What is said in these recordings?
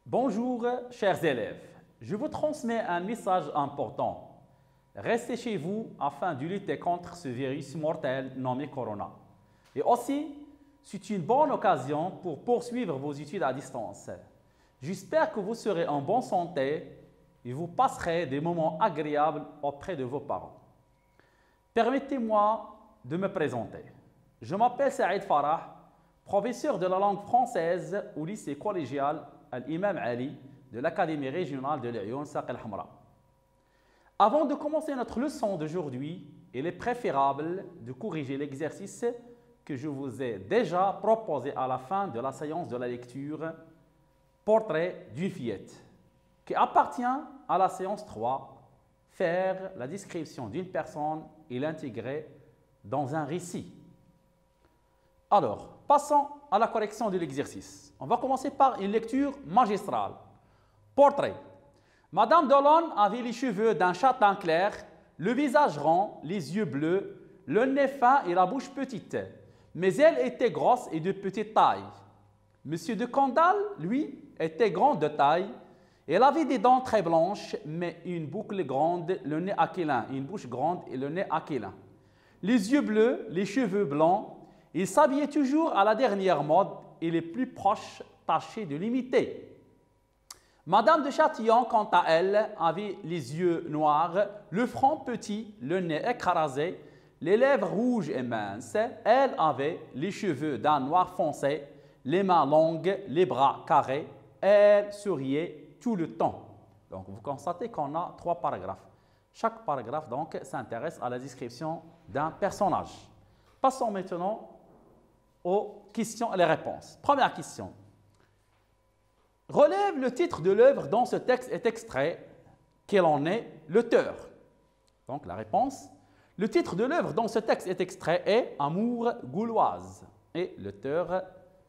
Bonjour, chers élèves. Je vous transmets un message important. Restez chez vous afin de lutter contre ce virus mortel nommé Corona. Et aussi, c'est une bonne occasion pour poursuivre vos études à distance. J'espère que vous serez en bonne santé et vous passerez des moments agréables auprès de vos parents. Permettez-moi de me présenter. Je m'appelle Saïd Farah, professeur de la langue française au lycée collégial Al-Imam Ali de l'Académie régionale de l'Ayoun Saq al-Hamra. Avant de commencer notre leçon d'aujourd'hui, il est préférable de corriger l'exercice que je vous ai déjà proposé à la fin de la séance de la lecture Portrait d'une fillette, qui appartient à la séance 3, faire la description d'une personne et l'intégrer dans un récit. Alors, passons à la correction de l'exercice. On va commencer par une lecture magistrale. Portrait. Madame Delon avait les cheveux d'un châtain clair, le visage rond, les yeux bleus, le nez fin et la bouche petite. Mais elle était grosse et de petite taille. Monsieur de Candale, lui, était grand de taille. Elle avait des dents très blanches, mais une boucle grande, le nez aquilin, une bouche grande et le nez aquilin. Les yeux bleus, les cheveux blancs. Il s'habillait toujours à la dernière mode et les plus proches tâchaient de l'imiter. Madame de Châtillon, quant à elle, avait les yeux noirs, le front petit, le nez écrasé, les lèvres rouges et minces. Elle avait les cheveux d'un noir foncé, les mains longues, les bras carrés. Elle souriait tout le temps. Donc, vous constatez qu'on a 3 paragraphes. Chaque paragraphe, donc, s'intéresse à la description d'un personnage. Passons maintenant aux questions et les réponses. Première question. Relève le titre de l'œuvre dont ce texte est extrait. Quel en est l'auteur? Donc, la réponse. Le titre de l'œuvre dont ce texte est extrait est Amour gauloise. Et l'auteur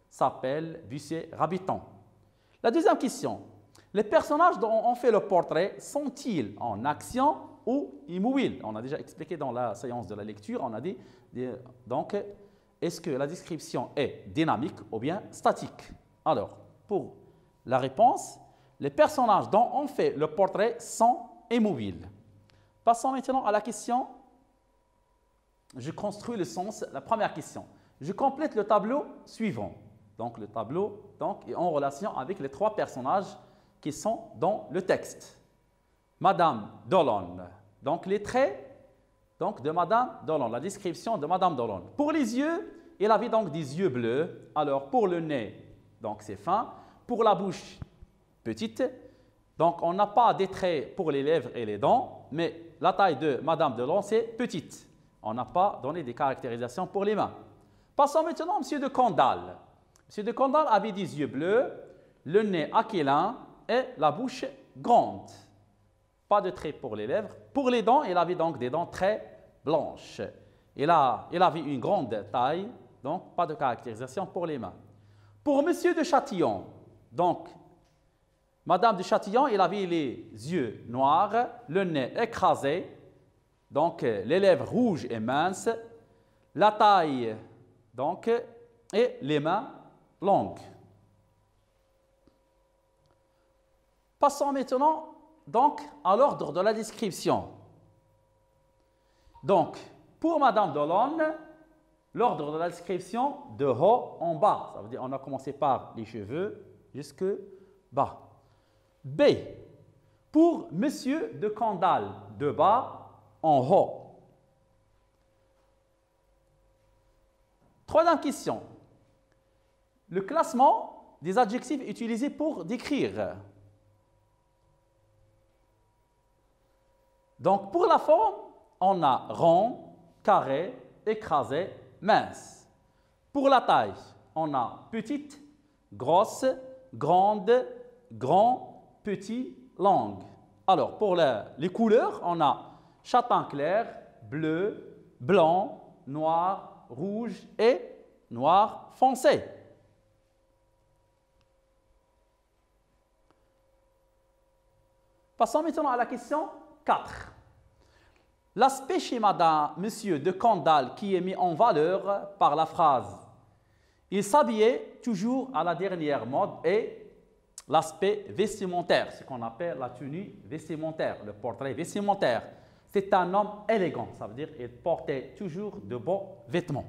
s'appelle Bussy-Rabiton. La deuxième question. Les personnages dont on fait le portrait sont-ils en action ou immobiles? On a déjà expliqué dans la séance de la lecture, on a dit, donc, est-ce que la description est dynamique ou bien statique? Alors, pour la réponse, les personnages dont on fait le portrait sont immobiles. Passons maintenant à la question. Je construis le sens. La première question. Je complète le tableau suivant. Donc, le tableau est en relation avec les 3 personnages qui sont dans le texte. Madame Delon. Donc, les traits de Madame Delon, la description de Madame Delon. Pour les yeux, elle avait donc des yeux bleus. Alors, pour le nez, donc c'est fin. Pour la bouche, petite. Donc, on n'a pas des traits pour les lèvres et les dents, mais la taille de Madame Delon, c'est petite. On n'a pas donné des caractérisations pour les mains. Passons maintenant à M. de Candale. M. de Candale avait des yeux bleus, le nez aquilin et la bouche grande. Pas de traits pour les lèvres. Pour les dents, il avait donc des dents très blanches. Il avait une grande taille, donc pas de caractérisation pour les mains. Pour Monsieur de Châtillon, donc, Madame de Châtillon, il avait les yeux noirs, le nez écrasé, donc les lèvres rouges et minces, la taille, donc, et les mains longues. Passons maintenant donc à l'ordre de la description. Donc, pour Madame Delon, l'ordre de la description de haut en bas. Ça veut dire qu'on a commencé par les cheveux jusque bas. B. Pour Monsieur de Candale, de bas en haut. Troisième question. Le classement des adjectifs utilisés pour décrire. Donc, pour la forme, on a rond, carré, écrasé, mince. Pour la taille, on a petite, grosse, grande, grand, petit, longue. Alors, pour les couleurs, on a châtain clair, bleu, blanc, noir, rouge et noir foncé. Passons maintenant à la question 4. L'aspect schéma d'un monsieur de Candale qui est mis en valeur par la phrase « Il s'habillait toujours à la dernière mode et l'aspect vestimentaire, ce qu'on appelle la tenue vestimentaire, le portrait vestimentaire. C'est un homme élégant, ça veut dire qu'il portait toujours de beaux vêtements.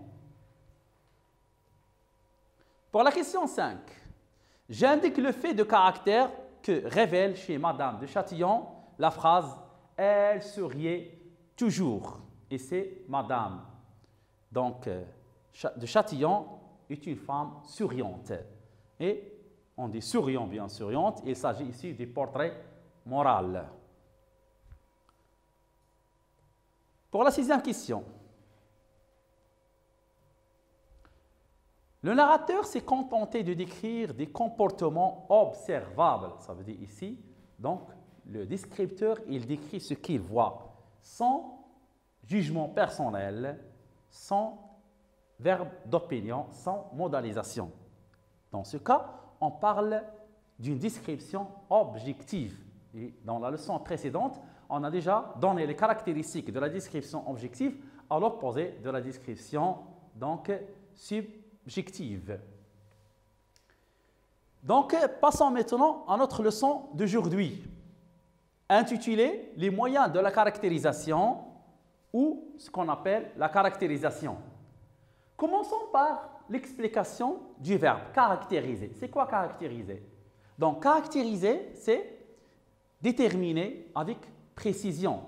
Pour la question 5, j'indique le fait de caractère que révèle chez Madame de Châtillon la phrase « Elle souriait toujours ». Et c'est Madame donc, de Châtillon est une femme souriante. Et on dit souriant, bien souriante. Il s'agit ici du portrait moral. Pour la 6e question, le narrateur s'est contenté de décrire des comportements observables. Ça veut dire ici, donc, le descripteur, il décrit ce qu'il voit, sans jugement personnel, sans verbe d'opinion, sans modalisation. Dans ce cas, on parle d'une description objective. Et dans la leçon précédente, on a déjà donné les caractéristiques de la description objective à l'opposé de la description donc, subjective. Donc, passons maintenant à notre leçon d'aujourd'hui, intitulée « Les moyens de la caractérisation » ou ce qu'on appelle la caractérisation. Commençons par l'explication du verbe « caractériser ». C'est quoi caractériser? Donc, caractériser, c'est déterminer avec précision,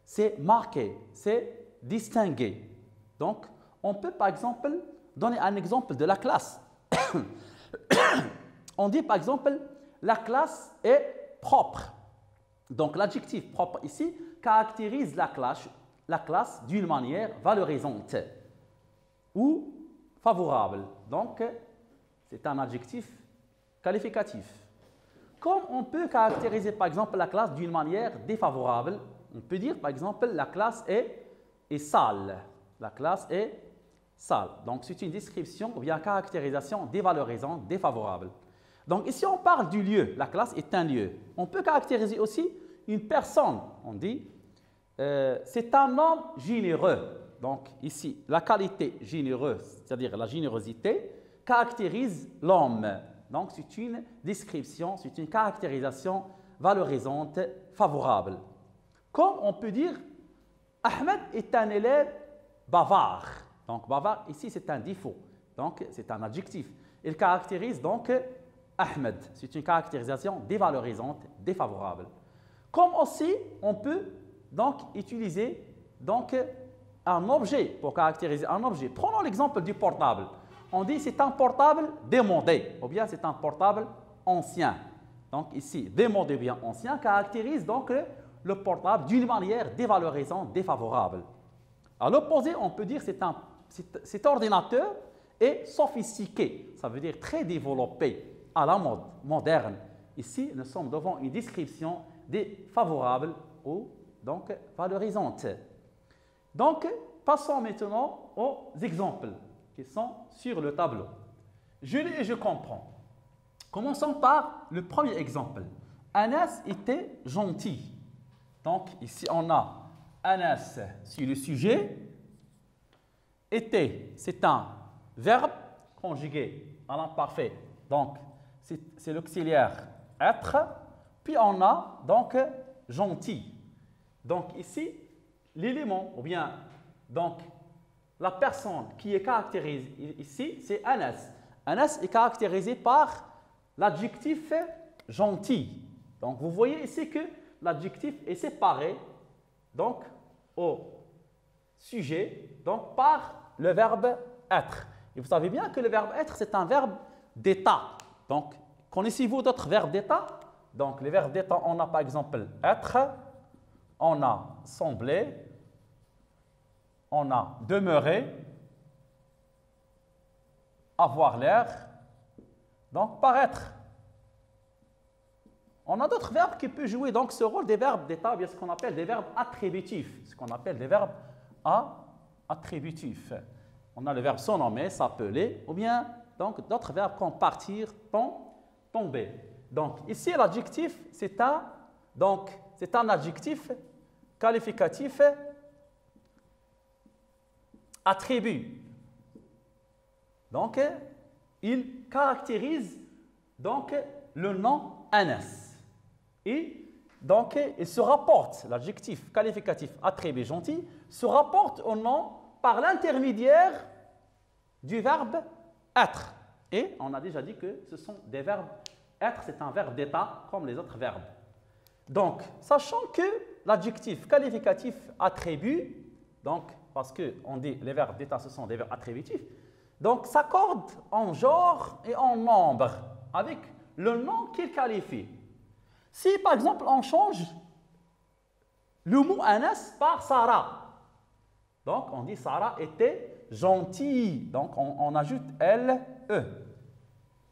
c'est marquer, c'est distinguer. Donc, on peut par exemple donner un exemple de la classe. On dit par exemple, la classe est propre. Donc, l'adjectif propre ici caractérise la classe d'une manière valorisante ou favorable. Donc, c'est un adjectif qualificatif. Comme on peut caractériser par exemple la classe d'une manière défavorable, on peut dire par exemple la classe est sale. La classe est sale. Donc, c'est une description ou bien caractérisation dévalorisante, défavorable. Donc, ici, on parle du lieu. La classe est un lieu. On peut caractériser aussi une personne. On dit, c'est un homme généreux. Donc, ici, la qualité généreuse, c'est-à-dire la générosité, caractérise l'homme. Donc, c'est une description, c'est une caractérisation valorisante, favorable. Comme on peut dire, Ahmed est un élève bavard. Donc, bavard, ici, c'est un défaut. Donc, c'est un adjectif. Il caractérise donc Ahmed. C'est une caractérisation dévalorisante, défavorable. Comme aussi, on peut donc utiliser donc, un objet pour caractériser un objet. Prenons l'exemple du portable. On dit c'est un portable démodé, ou bien c'est un portable ancien. Donc ici, démodé ou bien ancien caractérise donc le portable d'une manière dévalorisante, défavorable. À l'opposé, on peut dire cet ordinateur est sophistiqué, ça veut dire très développé, à la mode, moderne. Ici, nous sommes devant une description défavorable ou donc valorisante. Donc, passons maintenant aux exemples qui sont sur le tableau. Je lis et je comprends. Commençons par le premier exemple. Anas était gentil. Donc, ici, on a Anas sur le sujet. Était, c'est un verbe conjugué à l'imparfait. Donc, c'est l'auxiliaire être. Puis, on a donc gentil. Donc, ici, l'élément, ou bien, donc, la personne qui est caractérisée ici, c'est Anas. Anas est caractérisé par l'adjectif gentil. Donc, vous voyez ici que l'adjectif est séparé donc, au sujet donc, par le verbe être. Et vous savez bien que le verbe être, c'est un verbe d'état. Donc, connaissez-vous d'autres verbes d'état? Donc, les verbes d'état, on a par exemple être, on a sembler, on a demeurer, avoir l'air, donc paraître. On a d'autres verbes qui peuvent jouer donc ce rôle des verbes d'état, bien ce qu'on appelle des verbes attributifs, ce qu'on appelle des verbes attributifs. On a le verbe se nommer, s'appeler, ou bien donc d'autres verbes comme partir, tomber. Donc ici l'adjectif c'est un adjectif qualificatif attribut. Donc il caractérise donc le nom Anas. Et donc, il se rapporte, l'adjectif qualificatif attribué gentil, se rapporte au nom par l'intermédiaire du verbe être. Et on a déjà dit que ce sont des verbes. Être, c'est un verbe d'état comme les autres verbes. Donc, sachant que l'adjectif qualificatif attribut, donc, parce qu'on dit les verbes d'état, ce sont des verbes attributifs, donc s'accorde en genre et en nombre avec le nom qu'il qualifie. Si, par exemple, on change le mot Anas par Sarah, donc on dit Sarah était gentille, donc on ajoute L-E.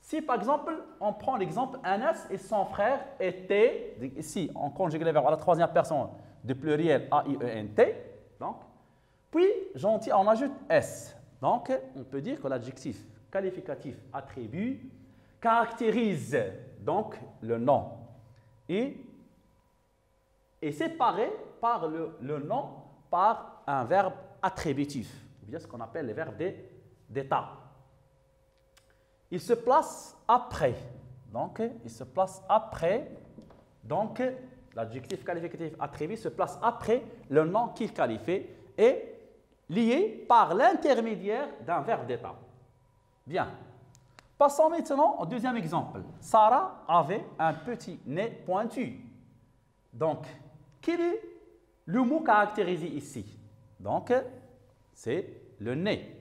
Si, par exemple, on prend l'exemple Anas et son frère était, ici, on conjugue les verbes à la troisième personne de pluriel A-I-E-N-T, donc, puis gentil, on ajoute S. Donc, on peut dire que l'adjectif qualificatif attribut caractérise donc le nom et est séparé par le nom par un verbe attributif, ou bien ce qu'on appelle les verbes d'état. Il se place après. Donc, il se place après. Donc, l'adjectif qualificatif attribué se place après le nom qu'il qualifie et lié par l'intermédiaire d'un verbe d'état. Bien. Passons maintenant au deuxième exemple. Sarah avait un petit nez pointu. Donc, quel est le mot caractérisé ici? Donc, c'est le nez.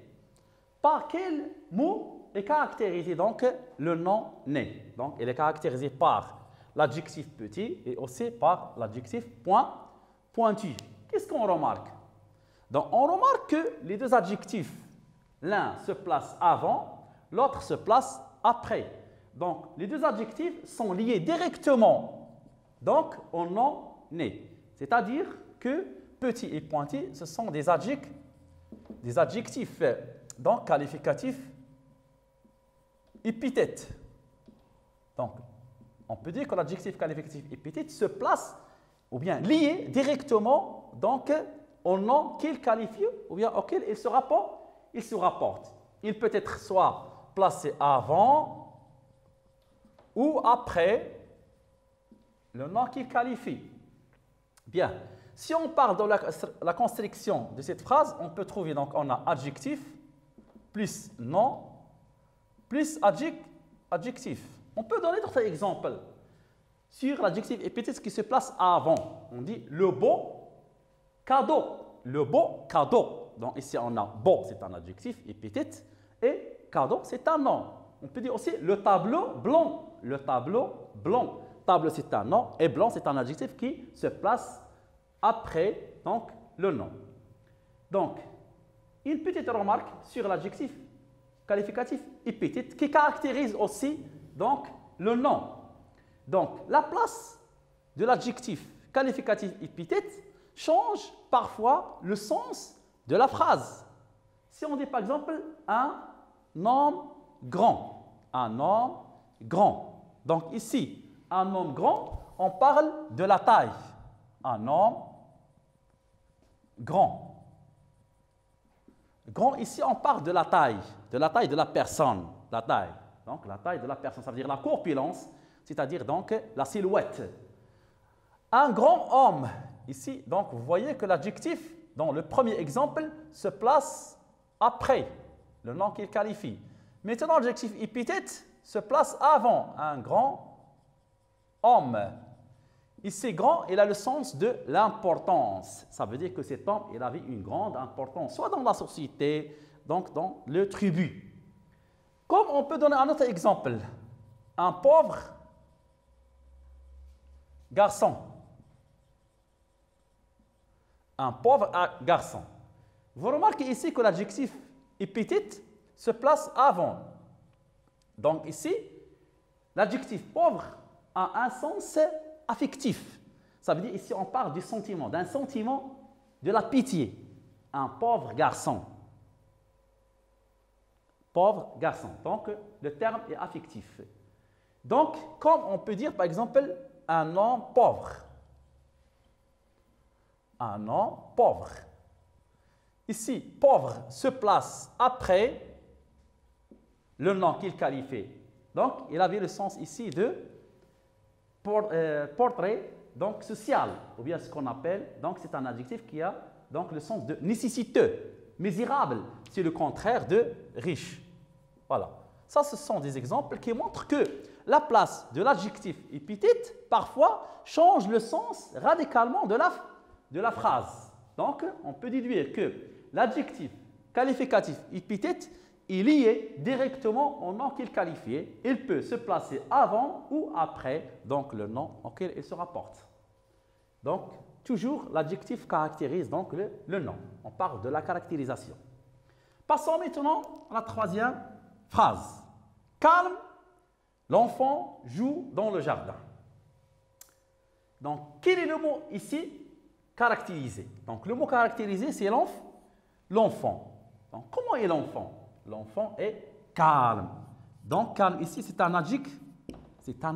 Par quel mot est caractérisé donc le nom nez? Donc, il est caractérisé par l'adjectif petit et aussi par l'adjectif pointu. Qu'est-ce qu'on remarque? Donc, on remarque que les deux adjectifs, l'un se place avant, l'autre se place après. Donc, les deux adjectifs sont liés directement donc, au nom né. C'est-à-dire que petit et pointu, ce sont des adjectifs donc qualificatifs épithètes. Donc, on peut dire que l'adjectif qualificatif épithète se place ou bien lié directement donc au nom qu'il qualifie ou bien auquel il se rapporte. Il peut être soit placé avant ou après le nom qu'il qualifie. Bien, si on parle de la construction de cette phrase, on peut trouver donc on a adjectif plus nom plus adjectif. On peut donner d'autres exemples sur l'adjectif épithète qui se place avant. On dit le beau cadeau. Le beau cadeau. Donc ici on a beau, c'est un adjectif épithète et cadeau, c'est un nom. On peut dire aussi le tableau blanc. Le tableau blanc. Table, c'est un nom et blanc, c'est un adjectif qui se place après donc, le nom. Donc, une petite remarque sur l'adjectif qualificatif épithète qui caractérise aussi donc, le nom. Donc, la place de l'adjectif qualificatif épithète change parfois le sens de la phrase. Si on dit par exemple un homme grand, un homme grand. Donc ici, un homme grand, on parle de la taille. Un homme grand. Grand, ici, on parle de la taille de la personne. La taille. Donc, la taille de la personne, ça veut dire la corpulence, c'est-à-dire donc la silhouette. Un grand homme, ici, donc vous voyez que l'adjectif, dans le premier exemple, se place après le nom qu'il qualifie. Maintenant, l'adjectif épithète se place avant un grand homme. Ici, grand, il a le sens de l'importance. Ça veut dire que cet homme, il avait une grande importance, soit dans la société, donc dans le tribut. Comme on peut donner un autre exemple, un pauvre garçon. Un pauvre garçon. Vous remarquez ici que l'adjectif épithète se place avant. Donc ici, l'adjectif pauvre a un sens affectif. Ça veut dire ici on parle du sentiment, d'un sentiment de la pitié. Un pauvre garçon. Pauvre garçon. Donc le terme est affectif. Donc comme on peut dire par exemple un homme pauvre. Un homme pauvre. Ici, pauvre se place après le nom qu'il qualifie. Donc, il avait le sens ici de portrait, donc social, ou bien ce qu'on appelle, donc c'est un adjectif qui a donc le sens de nécessiteux. Misérable, c'est le contraire de riche. Voilà. Ça, ce sont des exemples qui montrent que la place de l'adjectif épithète, parfois, change le sens radicalement de la phrase. Donc, on peut déduire que l'adjectif qualificatif épithète est lié directement au nom qu'il qualifiait. Il peut se placer avant ou après donc, le nom auquel il se rapporte. Donc, toujours, l'adjectif caractérise donc le nom. On parle de la caractérisation. Passons maintenant à la troisième phrase. Calme, l'enfant joue dans le jardin. Donc, quel est le mot ici? Caractérisé. Donc, le mot caractérisé, c'est l'enfant. Donc, comment est l'enfant? L'enfant est calme. Donc, calme ici, c'est un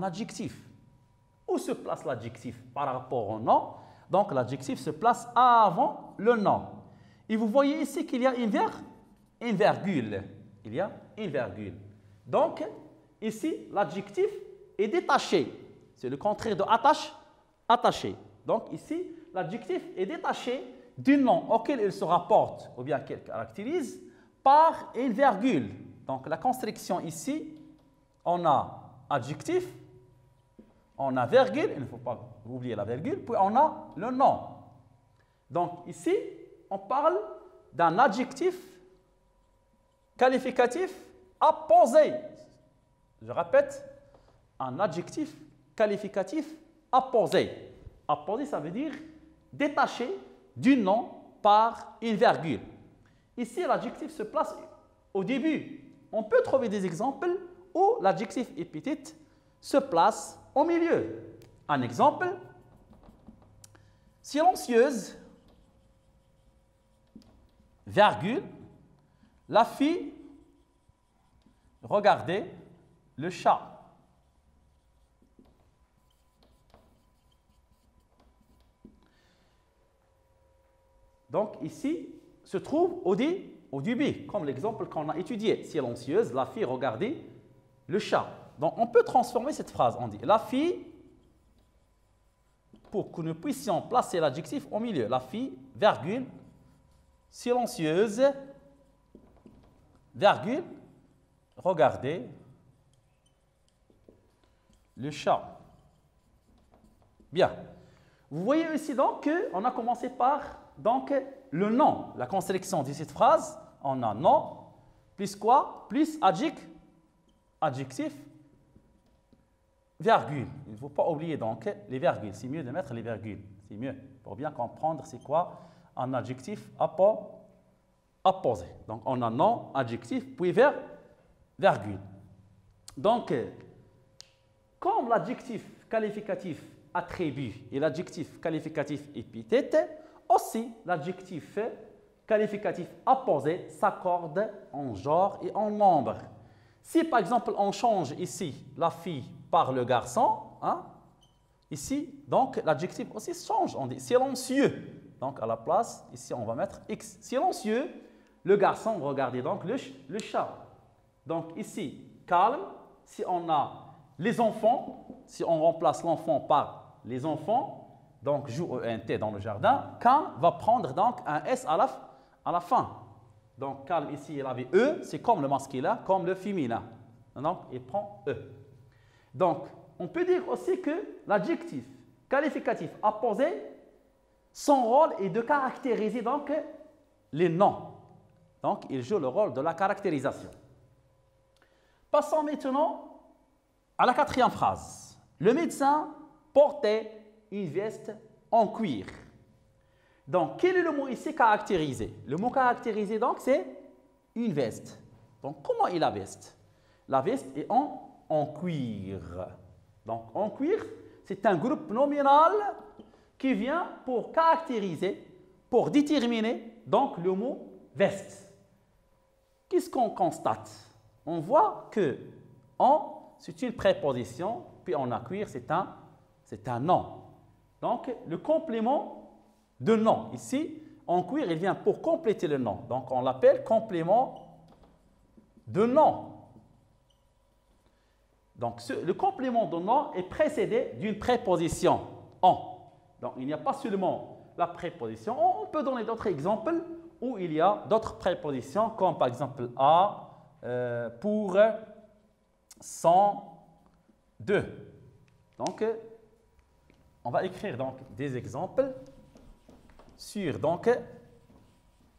adjectif. Où se place l'adjectif par rapport au nom? Donc, l'adjectif se place avant le nom. Et vous voyez ici qu'il y a une virgule. Il y a une virgule. Donc, ici, l'adjectif est détaché. C'est le contraire de attaché. Donc, ici, l'adjectif est détaché du nom auquel il se rapporte, ou bien qu'il caractérise, par une virgule. Donc, la construction ici, on a adjectif, on a virgule, il ne faut pas oublier la virgule, puis on a le nom. Donc, ici, on parle d'un adjectif qualificatif apposé. Je répète, un adjectif qualificatif apposé. Apposé, ça veut dire détaché du nom par une virgule. Ici, l'adjectif se place au début. On peut trouver des exemples où l'adjectif épithète se place au milieu. Un exemple, silencieuse, virgule, la fille regardait le chat. Donc ici se trouve au début, comme l'exemple qu'on a étudié. Silencieuse, la fille regardait le chat. Donc on peut transformer cette phrase. On dit la fille, pour que nous puissions placer l'adjectif au milieu. La fille, virgule, silencieuse, virgule, regardez le chat. Bien. Vous voyez ici donc qu'on a commencé par donc, le nom. La construction de cette phrase, on a nom, plus quoi? Plus adjectif, virgule. Il ne faut pas oublier donc les virgules. C'est mieux de mettre les virgules. C'est mieux pour bien comprendre c'est quoi un adjectif apposé. Donc, on a nom, adjectif, puis virgule. Donc, comme l'adjectif qualificatif attribut et l'adjectif qualificatif épithète, aussi l'adjectif qualificatif apposé s'accorde en genre et en nombre. Si par exemple on change ici la fille par le garçon, hein, ici donc l'adjectif aussi change, on dit silencieux. Donc à la place, ici on va mettre X. Silencieux, le garçon, regardez donc le chat. Donc ici, calme, si on a les enfants, si on remplace l'enfant par les enfants, donc joue un T dans le jardin, calme va prendre donc un S à la fin. Donc calme ici, il avait E, c'est comme le masculin, comme le féminin. Donc il prend E. Donc on peut dire aussi que l'adjectif qualificatif apposé, son rôle est de caractériser donc les noms. Donc il joue le rôle de la caractérisation. Passons maintenant à la quatrième phrase. Le médecin portait une veste en cuir. Donc, quel est le mot ici caractérisé? Le mot caractérisé, donc, c'est une veste. Donc, comment est la veste? La veste est en cuir. Donc, en cuir, c'est un groupe nominal qui vient pour caractériser, pour déterminer, donc, le mot veste. Qu'est-ce qu'on constate? On voit que en, c'est une préposition, puis on a cuir, c'est un nom. Donc, le complément de nom, ici, en cuir, il vient pour compléter le nom. Donc, on l'appelle complément de nom. Donc, le complément de nom est précédé d'une préposition en. Donc, il n'y a pas seulement la préposition. On peut donner d'autres exemples où il y a d'autres prépositions, comme par exemple à, pour, sans, de. Donc, on va écrire donc des exemples sur donc,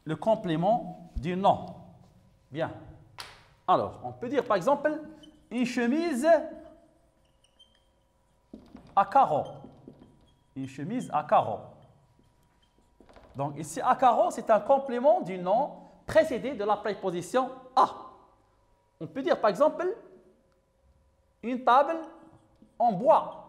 le complément du nom. Bien. Alors, on peut dire par exemple une chemise à carreaux. Une chemise à carreaux. Donc ici, à carreaux, c'est un complément du nom précédé de la préposition à. On peut dire par exemple une table en bois.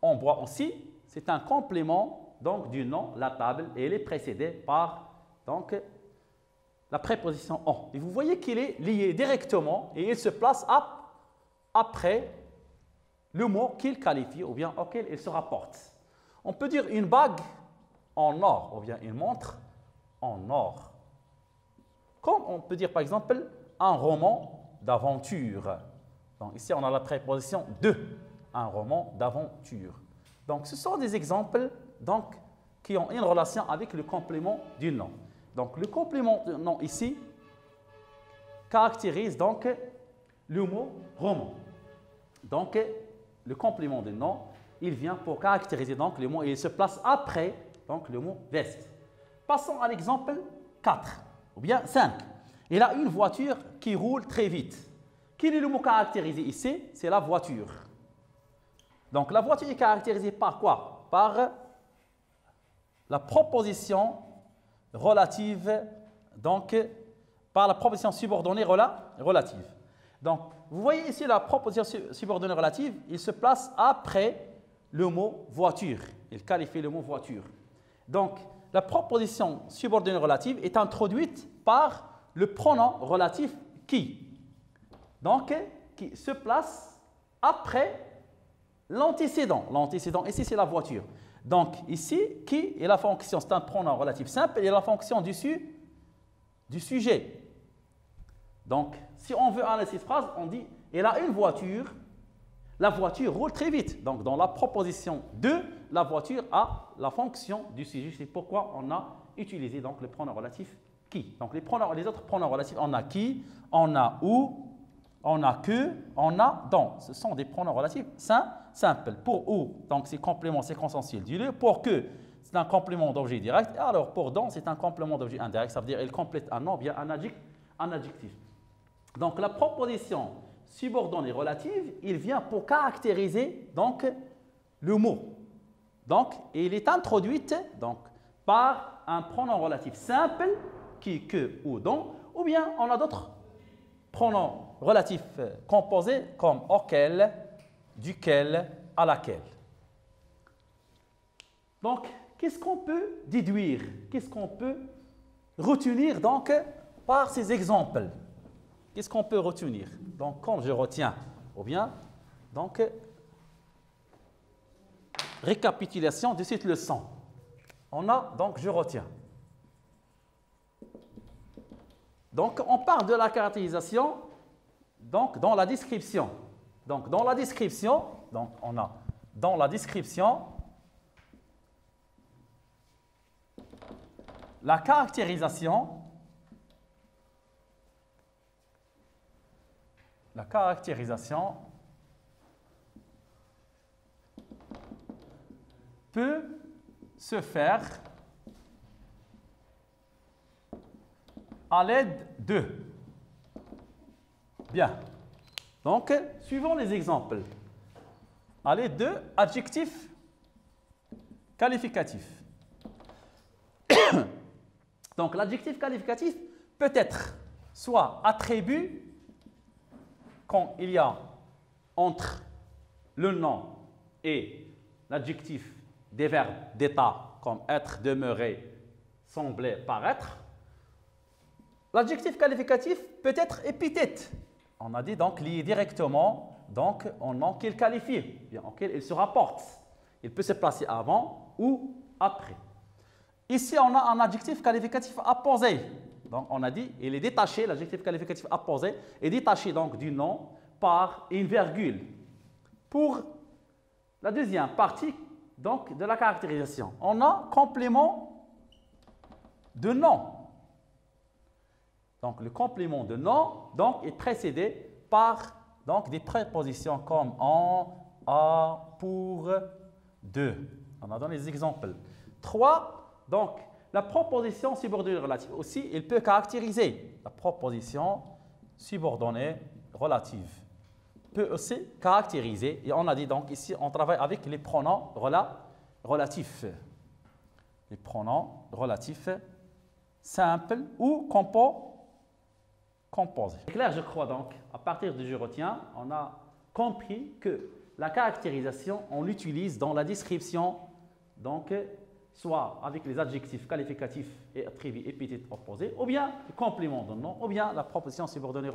En bois aussi, c'est un complément donc, du nom, la table, et elle est précédée par donc, la préposition en. Et vous voyez qu'il est lié directement et il se place après le mot qu'il qualifie ou bien auquel il se rapporte. On peut dire une bague en or ou bien une montre en or. Comme on peut dire par exemple un roman d'aventure. Donc ici on a la préposition de, un roman d'aventure. Donc ce sont des exemples donc, qui ont une relation avec le complément du nom. Donc le complément du nom ici caractérise donc le mot roman. Donc le complément du nom, il vient pour caractériser donc le mot et il se place après donc, le mot veste. Passons à l'exemple 4 ou bien 5. Il a une voiture qui roule très vite. Quel est le mot caractérisé ici? C'est la voiture. Donc la voiture est caractérisée par quoi? Par la proposition relative, donc par la proposition subordonnée relative. Donc vous voyez ici la proposition subordonnée relative, il se place après le mot voiture. Il qualifie le mot voiture. Donc la proposition subordonnée relative est introduite par le pronom relatif qui. Donc qui se place après l'antécédent. L'antécédent ici c'est la voiture. Donc ici, qui est la fonction, c'est un pronom relatif simple, et la fonction du sujet. Donc, si on veut analyser cette phrase, on dit, elle a une voiture, la voiture roule très vite. Donc, dans la proposition de, la voiture a la fonction du sujet. C'est pourquoi on a utilisé donc, le pronom relatif qui. Donc, les autres pronoms relatifs, on a qui, on a où, on a que, on a dont. Ce sont des pronoms relatifs simples. Pour où, donc c'est complément séquentiel du lieu. Pour que, c'est un complément d'objet direct. Et alors pour dont, c'est un complément d'objet indirect. Ça veut dire qu'il complète un nom, bien un adjectif. Donc la proposition subordonnée relative, il vient pour caractériser donc le mot. Donc il est introduite donc, par un pronom relatif simple, qui, que ou dont, ou bien on a d'autres pronoms relatifs composés comme auquel, duquel, à laquelle. Donc, qu'est-ce qu'on peut déduire? Qu'est-ce qu'on peut retenir donc par ces exemples? Qu'est-ce qu'on peut retenir? Donc, comme je retiens, ou bien, donc, récapitulation de cette leçon. On a, donc, je retiens. Donc, on parle de la caractérisation donc, dans la description. Donc, dans la description, donc, on a dans la description la caractérisation peut se faire à l'aide de. Bien. Donc, suivons les exemples. À l'aide de adjectifs qualificatifs. Donc, l'adjectif qualificatif peut être soit attribut, quand il y a entre le nom et l'adjectif des verbes d'état, comme être, demeurer, sembler, paraître. L'adjectif qualificatif peut être épithète. On a dit donc lié directement donc, au nom qu'il qualifie, bien, auquel il se rapporte. Il peut se placer avant ou après. Ici, on a un adjectif qualificatif apposé. Donc, on a dit, il est détaché, l'adjectif qualificatif apposé est détaché donc du nom par une virgule. Pour la deuxième partie donc, de la caractérisation, on a complément de nom. Donc, le complément de nom donc, est précédé par donc, des prépositions comme en, à, pour, de. On a donné des exemples. 3. Donc, la proposition subordonnée relative aussi, il peut caractériser. La proposition subordonnée relative peut aussi caractériser. Et on a dit donc ici, on travaille avec les pronoms relatifs. Les pronoms relatifs simples ou composés. C'est clair, je crois donc. À partir du je retiens, on a compris que la caractérisation, on l'utilise dans la description, donc, soit avec les adjectifs qualificatifs et attributs épithètes opposés, ou bien le complément de nom, ou bien la proposition subordonnée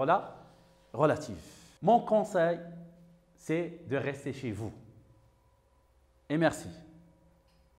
relative. Mon conseil, c'est de rester chez vous. Et merci.